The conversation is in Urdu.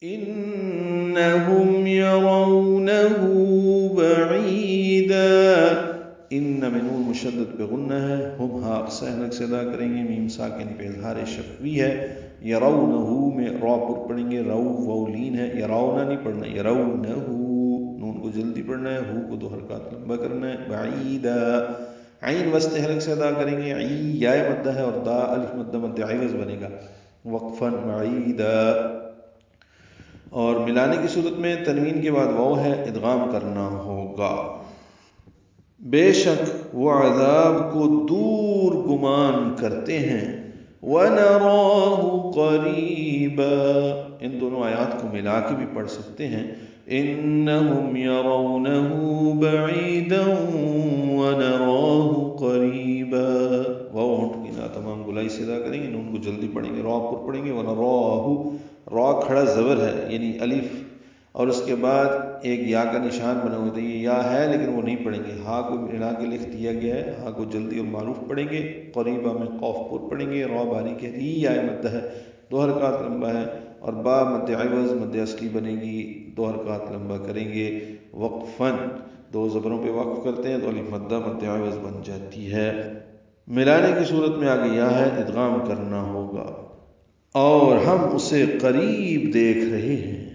إنهم يرونه بعيدا. ان میں نون مشدد پہ غنہ ہے، ہم ہا سہلک سے ادا کریں گے، میم ساکن پہ اظہار شفوی ہے، یرونہ میں را پر پڑھیں گے، رو وولین ہے، یرونا نہیں پڑھنا، یرونہ، نون کو جلدی پڑھنا ہے، ہو کو دو حرکات لمبا کرنا ہے، بعیدا، عین وسط حلق سے ادا کریں گے، عی یا مدہ ہے اور دا الف مدہ مد عوض بنے گا، وقفا بعیدا. اور ملانے کی صورت میں تنوین کے بعد واو ہے، ادغام کرنا ہوگا. بے شک وہ عذاب کو دور گمان کرتے ہیں، وَنَرَاهُ قَرِيبًا، ان دونوں آیات کو ملا کے بھی پڑھ سکتے ہیں، إِنَّهُمْ يَرَوْنَهُ بَعِيدًا وَنَرَاهُ قَرِيبًا. واو ہونٹ کی نا تمام گلائی سے ادا کریں گے، نون کو جلدی پڑھیں گے، را پر پڑھیں گے، وَنَرَاهُ، را کھڑا زبر ہے یعنی الف، اور اس کے بعد ایک یا کا نشان بنا ہوا تھا، یہ یا ہے لیکن وہ نہیں پڑھیں گے، ہا کو ملا کے لکھ دیا گیا ہے، ہا کو جلدی اور معروف پڑھیں گے، قریبہ میں قوف پر پڑھیں گے، را باریک ہے، ری یا مد ہے، دو حرکات لمبا ہے، اور با مد عوض مد اصلی بنے گی، دو حرکات لمبا کریں گے، وقفن، دو زبروں پہ وقف کرتے ہیں تو الف مدہ مد عوض بن جاتی ہے. ملانے کی صورت میں آگے یا ہے، ادغام کرنا ہوگا، اور ہم اسے قریب دیکھ رہے ہیں.